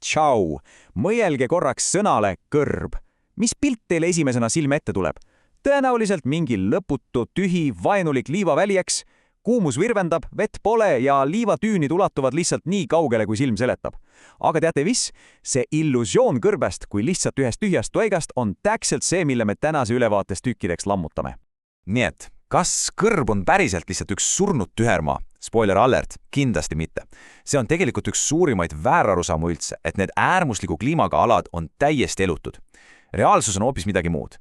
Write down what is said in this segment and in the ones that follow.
tšau. Mõelge korraks sõnale kõrb. Mis pilt teile esimesena silme ette tuleb? Tõenäoliselt mingi lõputu, tühi, vaenulik liivaväli, eks? Kuumus virvendab, vett pole ja liivatüünid ulatuvad lihtsalt nii kaugele, kui silm seletab. Aga teate mis? See illusioon kõrbest kui lihtsalt ühest tühjast toigast on täpselt see, mille me tänase ülevaates tükkideks lammutame. Nii et, kas kõrb on päriselt lihtsalt üks surnud tühermaa? Spoiler alert, kindlasti mitte. See on tegelikult üks suurimaid väärarusaamu üldse, et need äärmusliku kliimaga alad on täiesti elutud. Reaalsus on hoopis midagi muud.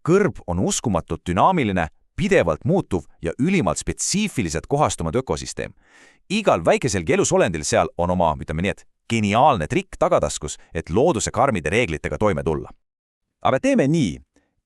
Kõrb on uskumatult dünaamiline, pidevalt muutuv ja ülimalt spetsiifiliselt kohastunud ökosüsteem. Igal väikeselgi elusolendil seal on oma, ütleme nii, et geniaalne trikk tagataskus, et looduse karmide reeglitega toime tulla. Aga teeme nii,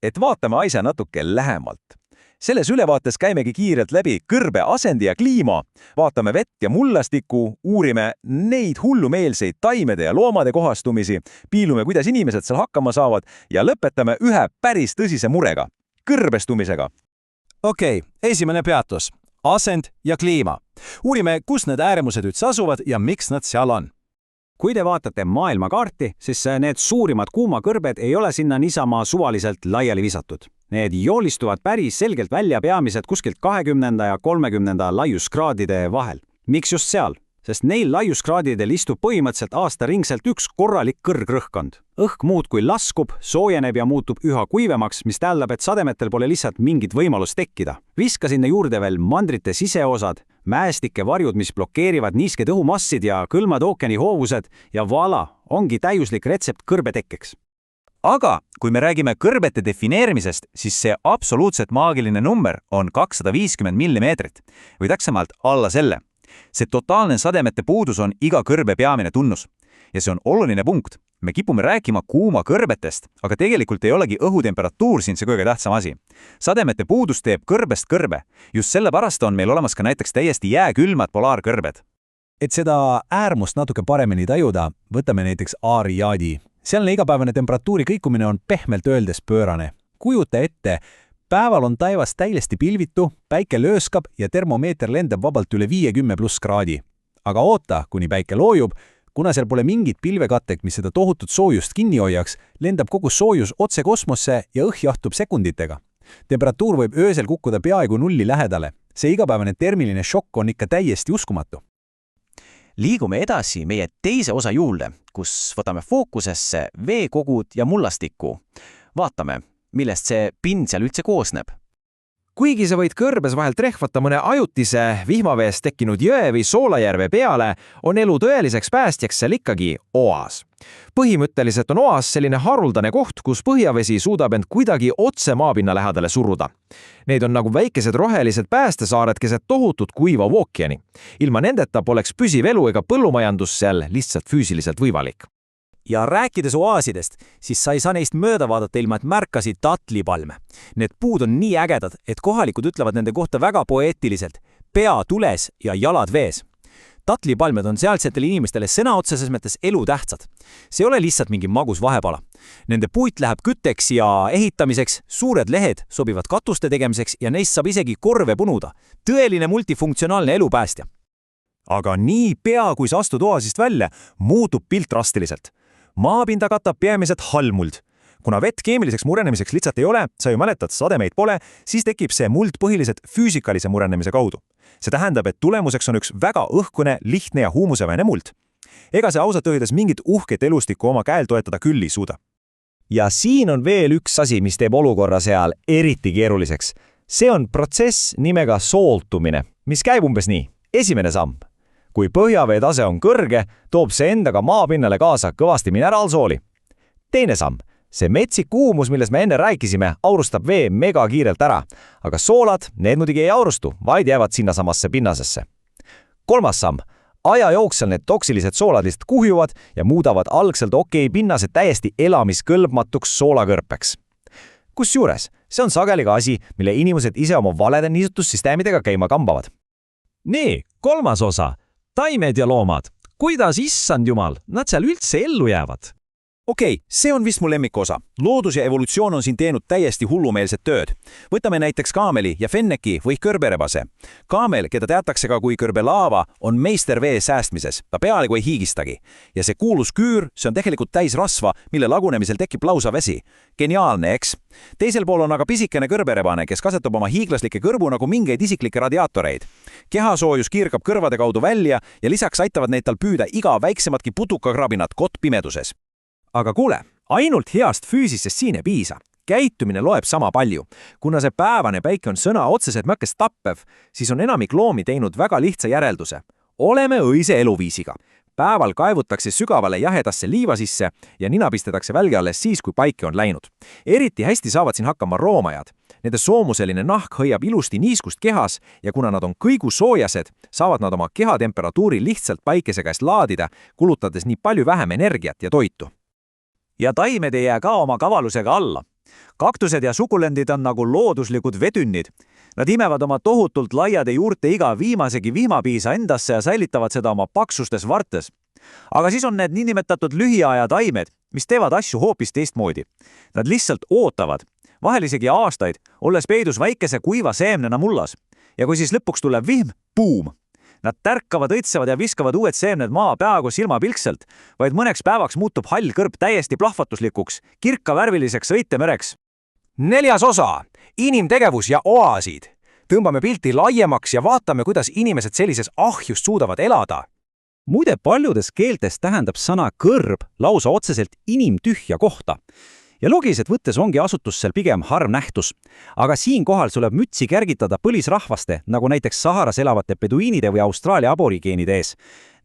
et vaatame asja natuke lähemalt. Selles ülevaates käimegi kiirelt läbi kõrbe asendi ja kliima, vaatame vett ja mullastikku, uurime neid hullumeelseid taimede ja loomade kohastumisi, piilume, kuidas inimesed seal hakkama saavad ja lõpetame ühe päris tõsise murega, kõrbestumisega. Okei, esimene peatus. Asend ja kliima. Uurime, kus need ääremused üldse asuvad ja miks nad seal on. Kui te vaatate maailmakaarti, siis need suurimad kuumakõrbed ei ole sinna niisama suvaliselt laiali visatud. Need joolistuvad päris selgelt välja peamiselt kuskilt 20. ja 30. laiuskraadide vahel. Miks just seal? Sest neil laiuskraadidel istub põhimõtteliselt aastaringselt üks korralik kõrgrõhkkond. Õhk muudkui laskub, soojeneb ja muutub üha kuivemaks, mis tähendab, et sademetel pole lihtsalt mingit võimalust tekkida. Viska sinna juurde veel mandrite siseosad, mäestike varjud, mis blokeerivad niisked õhumassid ja kõlmad ookeani hoovused ja voilà, ongi täiuslik retsept kõrbetekkeks. Aga kui me räägime kõrbete defineerimisest, siis see absoluutselt maagiline number on 250 millimeetrit või täpsemalt alla selle. See totaalne sademete puudus on iga kõrbe peamine tunnus. Ja see on oluline punkt. Me kipume rääkima kuuma kõrbetest, aga tegelikult ei olegi õhutemperatuur siin see kõige tähtsam asi. Sademete puudus teeb kõrbest kõrbe. Just sellepärast on meil olemas ka näiteks täiesti jääkülmad polaarkõrbed. Et seda äärmust natuke paremini tajuda, võtame näiteks Aariadi. Sealne igapäevane temperatuuri kõikumine on pehmelt öeldes pöörane. Kujuta ette, päeval on taevas täiesti pilvitu, päike lööskab ja termomeeter lendab vabalt üle 50+ kraadi. Aga oota, kuni päike loojub, kuna seal pole mingit pilvekattek, mis seda tohutut soojust kinni hoiaks, lendab kogu soojus otse kosmosse ja õhk jahtub sekunditega. Temperatuur võib öösel kukkuda peaaegu nulli lähedale. See igapäevane termiline šokk on ikka täiesti uskumatu. Liigume edasi meie teise osa juurde, kus võtame fookusesse veekogud ja mullastikku. Vaatame, millest see pind seal üldse koosneb. Kuigi sa võid kõrbes vahelt rehvata mõne ajutise vihmaveest tekkinud jõe või soolajärve peale, on elu tõeliseks päästjaks seal ikkagi oas. Põhimõtteliselt on oas selline haruldane koht, kus põhjavesi suudab end kuidagi otse maapinna lähedale suruda. Need on nagu väikesed rohelised päästesaared keset tohutut kuiva ookeani. Ilma nendeta poleks püsiv elu ega põllumajandus seal lihtsalt füüsiliselt võimalik. Ja rääkides oaasidest, siis sa ei saa neist mööda vaadata ilma, et märkasid tatlipalme. Need puud on nii ägedad, et kohalikud ütlevad nende kohta väga poeetiliselt, pea tules ja jalad vees. Tatlipalmed on sealsetele inimestele sõna otseses mõttes elutähtsad. See ei ole lihtsalt mingi magus vahepala. Nende puit läheb kütteks ja ehitamiseks, suured lehed sobivad katuste tegemiseks ja neist saab isegi korve punuda. Tõeline multifunktsionaalne elupäästja. Aga nii pea, kui sa astud oasist välja, muutub pilt drastiliselt. Maapinda katab peamiselt hallmuld. Kuna vett keemiliseks murenemiseks lihtsalt ei ole, sa ju mäletad, sademeid pole, siis tekib see muld põhiliselt füüsikalise murenemise kaudu. See tähendab, et tulemuseks on üks väga õhkune, lihtne ja huumuseväine muld. Ega see ausalt öeldes mingit uhket elustikku oma käel toetada küll ei suuda. Ja siin on veel üks asi, mis teeb olukorra seal eriti keeruliseks. See on protsess nimega sooltumine, mis käib umbes nii. Esimene samm. Kui põhjavee tase on kõrge, toob see endaga maapinnale kaasa kõvasti mineraalsooli. Teine samm. See metsik kuumus, millest me enne rääkisime, aurustab vee mega kiirelt ära, aga soolad, need muidugi ei aurustu, vaid jäävad sinna samasse pinnasesse. Kolmas samm. Aja jooksel need toksilised soolad lihtsalt kuhjuvad ja muudavad algselt okei pinnase täiesti elamiskõlbmatuks soolakõrpeks. Kusjuures, see on sageli ka asi, mille inimesed ise oma valede niisutussüsteemidega käima kambavad. Nii, kolmas osa. Taimed ja loomad. Kuidas issand jumal, nad seal üldse ellu jäävad? Okei, see on vist mu lemmikosa. Loodus ja evolutsioon on siin teinud täiesti hullumeelset tööd. Võtame näiteks kaameli ja fenneki või kõrberebase. Kaamel, keda teatakse ka kui kõrbelaava, on meister vee säästmises. Ta peaaegu ei hiigistagi. Ja see kuulus küür, see on tegelikult täis rasva, mille lagunemisel tekib lausa vesi. Geniaalne, eks? Teisel pool on aga pisikene kõrberebane, kes kasetab oma hiiglaslikke kõrvu nagu mingeid isiklikke radiaatoreid. Kehasoojus kiirgab kõrvade kaudu välja ja lisaks aitavad neid tal püüda iga väiksematki putukakrabinat kottpimeduses. Aga kuule, ainult heast füüsisest siin ei piisa. Käitumine loeb sama palju. Kuna see päevane päike on sõna otseselt mõkkes tappev, siis on enamik loomi teinud väga lihtsa järelduse. Oleme õise eluviisiga. Päeval kaevutakse sügavale jahedasse liiva sisse ja nina pistetakse välge alles siis, kui päike on läinud. Eriti hästi saavad siin hakkama roomajad. Nende soomuseline nahk hoiab ilusti niiskust kehas ja kuna nad on kõigusoojased, saavad nad oma kehatemperatuuri lihtsalt päikese käest laadida, kulutades nii palju vähem energiat ja toitu. Ja taimed ei jää ka oma kavalusega alla. Kaktused ja sukulendid on nagu looduslikud vedünnid. Nad imevad oma tohutult laiade juurte iga viimasegi vihmapiisa endasse ja säilitavad seda oma paksustes vartes. Aga siis on need niinimetatud lühiaja taimed, mis teevad asju hoopis teistmoodi. Nad lihtsalt ootavad, vahel isegi aastaid, olles peidus väikese kuiva seemnena mullas. Ja kui siis lõpuks tuleb vihm, buum! Nad tärkavad, õitsevad ja viskavad uued seemned maa peaaegu silmapilkselt, vaid mõneks päevaks muutub hall kõrb täiesti plahvatuslikuks, kirkavärviliseks õitemereks. 4. osa. Inimtegevus ja oaasid. Tõmbame pilti laiemaks ja vaatame, kuidas inimesed sellises ahjus suudavad elada. Muide, paljudes keeltes tähendab sõna kõrb lausa otseselt inimtühja kohta. Ja loogiliselt võttes ongi asutus seal pigem harv nähtus. Aga siinkohal tuleb mütsi kärgitada põlisrahvaste, nagu näiteks Saharas elavate peduiinide või Austraalia aborigeenide ees.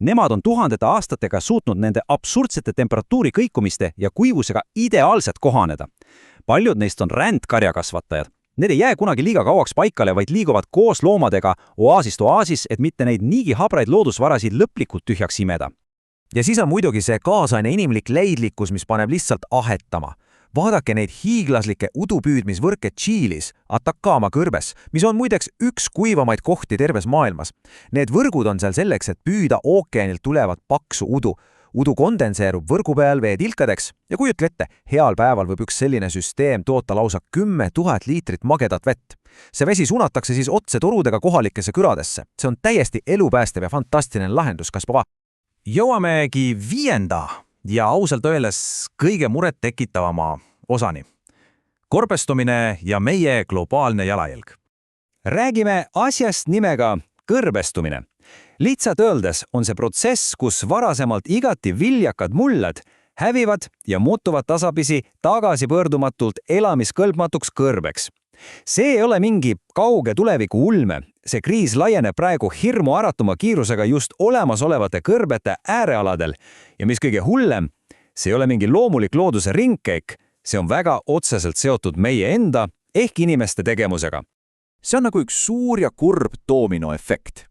Nemad on tuhandete aastatega suutnud nende absurdsete temperatuuri kõikumiste ja kuivusega ideaalselt kohaneda. Paljud neist on rändkarjakasvatajad. Need ei jää kunagi liiga kauaks paikale, vaid liiguvad koos loomadega oaasist oaasis, et mitte neid niigi habraid loodusvarasid lõplikult tühjaks imeda. Ja siis on muidugi see kaasaine inimlik leidlikkus, mis paneb lihtsalt ahetama. Vaadake neid hiiglaslikke udupüüdmisvõrke Tšiilis, Atacama kõrbes, mis on muideks üks kuivamaid kohti terves maailmas. Need võrgud on seal selleks, et püüda ookeanilt tulevat paksu udu. Udu kondenseerub võrgu peal veetilkadeks ja kujutle ette, heal päeval võib üks selline süsteem toota lausa 10 000 liitrit magedat vett. See vesi suunatakse siis otse torudega kohalikesse küradesse. See on täiesti elupäästev ja fantastiline lahendus, kas pova? Jõuamegi 5. ja ausalt öeldes kõige muret tekitavama osani. Korbestumine ja meie globaalne jalajälg. Räägime asjast nimega kõrbestumine. Lihtsalt öeldes on see protsess, kus varasemalt igati viljakad mullad hävivad ja muutuvad tasapisi tagasipöördumatult elamiskõlbmatuks kõrbeks. See ei ole mingi kauge tuleviku ulme. See kriis laieneb praegu hirmu äratuma kiirusega just olemasolevate kõrbete äärealadel. Ja mis kõige hullem, see ei ole mingi loomulik looduse ringkäik, see on väga otseselt seotud meie enda ehk inimeste tegevusega. See on nagu üks suur ja kurb doominoefekt.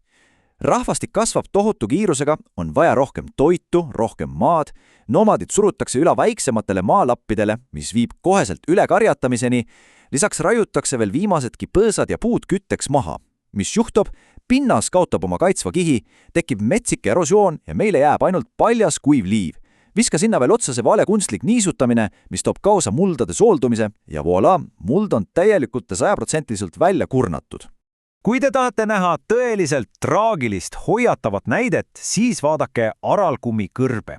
Rahvastik kasvab tohutu kiirusega, on vaja rohkem toitu, rohkem maad, nomadid surutakse üle väiksematele maalappidele, mis viib koheselt üle karjatamiseni, lisaks raiutakse veel viimasedki põõsad ja puud kütteks maha. Mis juhtub? Pinnas kaotab oma kaitsva kihi, tekib metsike erosioon ja meile jääb ainult paljas kuiv liiv. Viska sinna veel otsa see vale kunstlik niisutamine, mis toob kaasa muldade sooldumise ja voilà, muld on täielikult ja 100% välja kurnatud. Kui te tahate näha tõeliselt traagilist hoiatavat näidet, siis vaadake aralkummi kõrbe.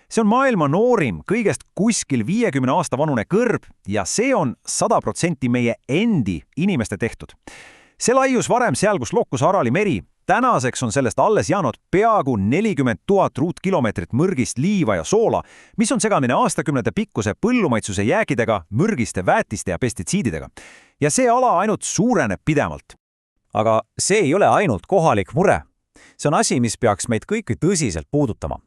See on maailma noorim, kõigest kuskil 50 aasta vanune kõrb ja see on 100% meie endi inimeste tehtud. See laius varem seal, kus lokkus Arali meri. Tänaseks on sellest alles jäänud peaaegu 40 000 ruutkilomeetrit mürgist liiva ja soola, mis on segamine aastakümnete pikkuse põllumaitsuse jääkidega, mürgiste väetiste ja pestitsiididega. Ja see ala ainult suureneb pidevalt. Aga see ei ole ainult kohalik mure. See on asi, mis peaks meid kõiki tõsiselt puudutama.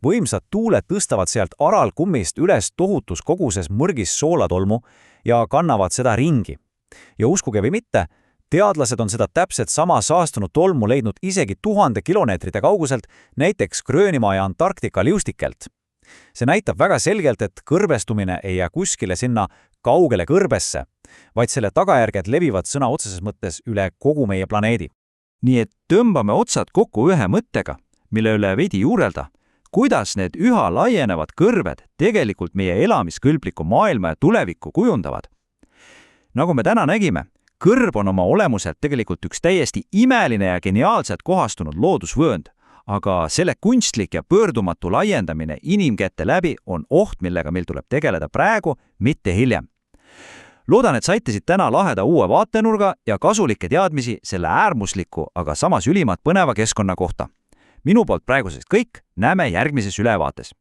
Võimsad tuuled tõstavad sealt aralkummist üles tohutus koguses mürgis soolatolmu ja kannavad seda ringi. Ja uskuge või mitte, teadlased on seda täpselt sama saastunud tolmu leidnud isegi 1000 kilomeetrite kauguselt, näiteks Gröönimaa ja Antarktika liustikelt. See näitab väga selgelt, et kõrbestumine ei jää kuskile sinna kaugele kõrbesse, vaid selle tagajärged levivad sõna otseses mõttes üle kogu meie planeedi. Nii et tõmbame otsad kokku ühe mõttega, mille üle veidi juurelda. kuidas need üha laienevad kõrved tegelikult meie elamiskõlbliku maailma ja tulevikku kujundavad. Nagu me täna nägime, kõrb on oma olemuselt tegelikult üks täiesti imeline ja geniaalselt kohastunud loodusvöönd, aga selle kunstlik ja pöördumatu laiendamine inimkäte läbi on oht, millega meil tuleb tegeleda praegu, mitte hiljem. Loodan, et saite siit täna laheda uue vaatenurga ja kasulikke teadmisi selle äärmusliku, aga samas ülimalt põneva keskkonna kohta. Minu poolt praeguseks kõik, näeme järgmises ülevaates.